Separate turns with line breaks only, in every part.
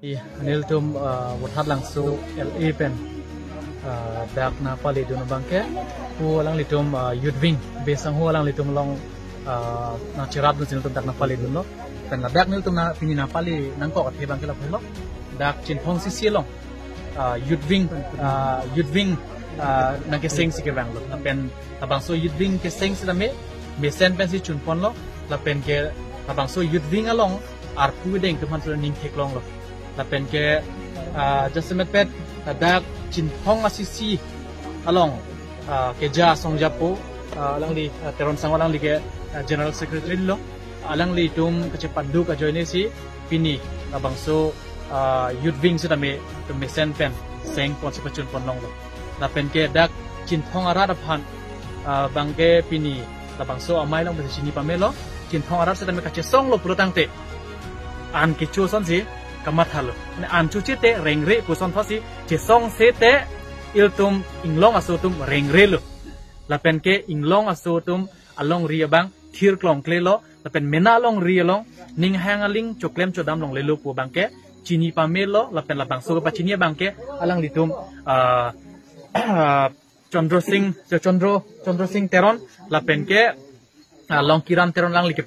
Anil tum wahat langsu LA pen dak na pali dun bangke hu lang litum yudwing besang hu lang litum long na cirat dun sinul tum dak na pali dun lo pen la dak nil tum na pini na pali nang ko athe bangke la phelo dak chin thong si long yudwing na ke seng si ke bang lo pen abang so yudwing ke seng si dame besen pen si chun pon lo la pen ke abang so yudwing along ar pu deng tum han so ning thek long lo la pen ke jasemet pet dak chin thong asisi along ke ja song japo alang li teron sang alang li ke general secretary lo alang li tum ke cepandu ka joine si pini abang so yudwing su dame tum mesen pen seng pon sepachun pon long lo la pen ke dak chin thong arat aphan bangke pini la bang so amai long be sini pamelo chin thong arat su dame ka che song lo puro tangte an ke chu son si kamathalo an chuchi te rengre puson thosi che song se te iltum inglong asutum rengre lo lapen ke inglong asutum along ria bang thir klong klelo lapen mena long ria long ning hangaling choklem chodam long lelo pu bangke chini pamelo lapen labang so pa chini bangke alang litum Chandra Singh teron lapen ke long kiram teron lang like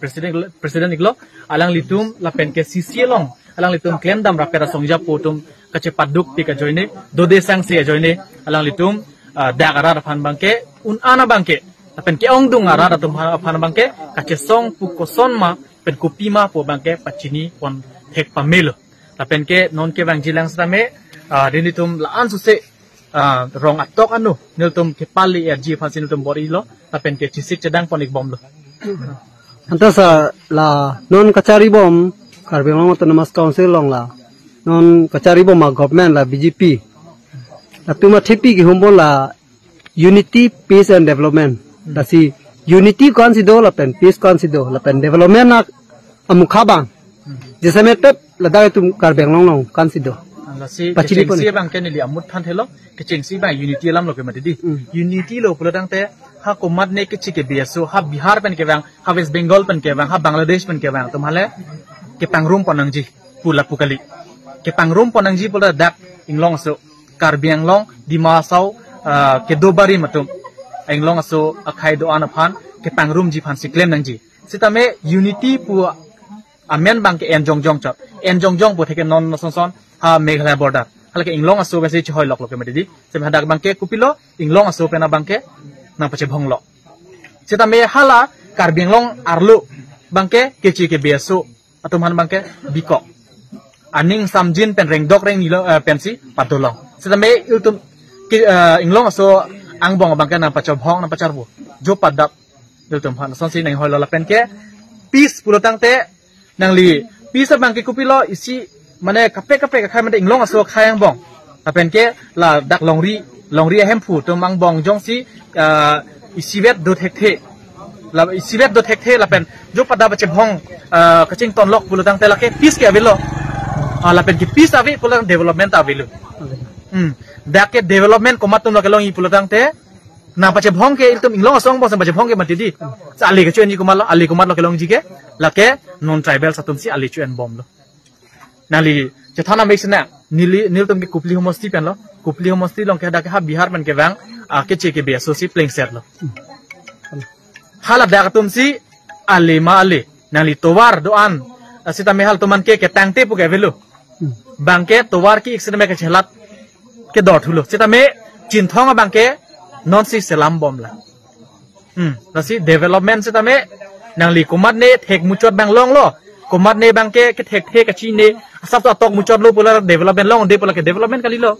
presiden iglo alang litum lapen ke sisi long alang litum klem dam rapera songja putum kacepat duk tika joine dode sang se joine alang litum dagara phan bangke un ana bangke pen ke ong dung ara datum phan bangke kace song pukoson ma pen kopi ma po bangke pachini pon thek pamelo pen ke non ke bang jilang stame dinitum la an su se rong atok anu niltum ke pali erji phan siniltum bori lo pen ke chisik cedang ponik bom lo
antasa la non kacari bom Karbeng Autonomous Council long la non kacari bom ma government la BJP la tuma thipi ki humbo la unity peace and development la si unity consider la pen peace consider la pen development na amukhabang jese me tep la da tum Karbeng long consider
la si kecengsi bang ken li amut than thelo kecengsi bang unity lam lo ke mati di unity lo puladang te ha komat ne ke chike beso ha Bihar pen ke bang ha West Bengal pen ke bang ha Bangladesh pen ke bang tumhale ke pangrum ponangji pula pukali ke pangrum ponangji pula dak inglong so Karbeng long di masau ke dobari matum inglong so akhai do anaphan ke pangrum ji phan siklem nangji sitame unity pu amen bang ke enjongjong chot enjongjong bo theke non son ha Meghalaya border halke inglong aso bese chhoi lok ke medidi se hadak bang ke kupilo inglong aso pena bang ke nang pache bhonglo sitame hala Karbeng long arlu bang ke kechi ke beso atum han bangke biko aning samjin pen rengdok reng nilo pensi patulong sitame iltum inglong aso angbong bangke na pacha bhong na pachar bu jo padak iltum han sonsi nang hoi la pen ke peace pulotang te nang li peace bangke kupilo isi mane kape ka khai mate inglong aso khayang bong la pen ke la dak longri hempu to mang bong jong si isi vet do thek the la isibet do thek the la pen jo pada bache bhong kaching ton lok pulutang te la ke peace ke avilo la pen ki peace avi pulang development avilo da ke development ko matum lo ke long i pulutang te na bache bhong ke iltum inglong asong bo bache bhong ke matidi sa ali ke chuen ni kumal ali kumat lo ke long ji ke la ke non tribal satum si ali chuen bom lo nali jethana meksna niltum ke kupli homosti pen lo kupli homosti long ke da ke ha Bihar pen ke bang ke che ke be so si playing set lo halap dak tum si ali ma ali nali towar doan sita mehal tuman ke tangte pu ke velu bangke towar ki iksene me ke chelat ke dot hulo sita me chinthong bangke non si selam bom la nasi development sita me nangli kumat ne thek muchot bang long lo kumat ne bangke ke thek chi ne sab to tok muchot lo pula development long de pula ke development kali lo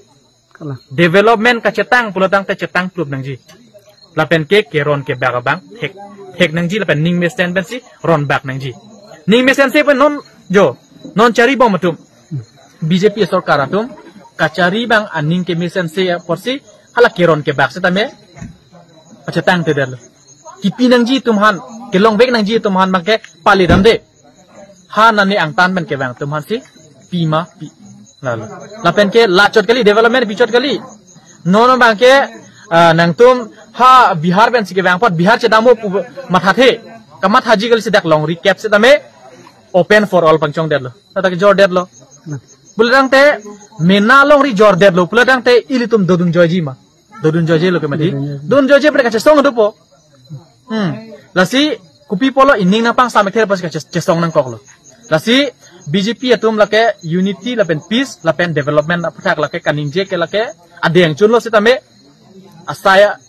development ka chetang pula tang te chetang klub nangji la pen ke ron ke bagabang thek nangji la pen ning mesen ben si ron bak nangji ning mesen se pen non cari bom matum BJP sarkar atum kacari bang aning ke mesen se porsi hala ke ron ke bak setame pachetang te del kipi nangji tumhan ke long bek nangji tumhan bangke pali ramde ha nani angtan ben ke bang tumhan si pima pi la pen ke la chot kali development bichot kali non bangke nangtum ha Bihar ben sike bang pot Bihar chedamo mathathe kamat haji kali sedak long recap setame open for all pangchong derlo tata ke jor derlo Puladang te menalong ri jordet lo puladang te ilitum dodun joji ma. Dodun joji lo kemati. Dodun joji mereka cesong do po. Lasi kupi polo ining na pang samek tel pas cesong nang kok lo. Lasi BJP atum lake unity lapen peace lapen development aputak lake kaninje ke lake ade yang chun lo sitame asaya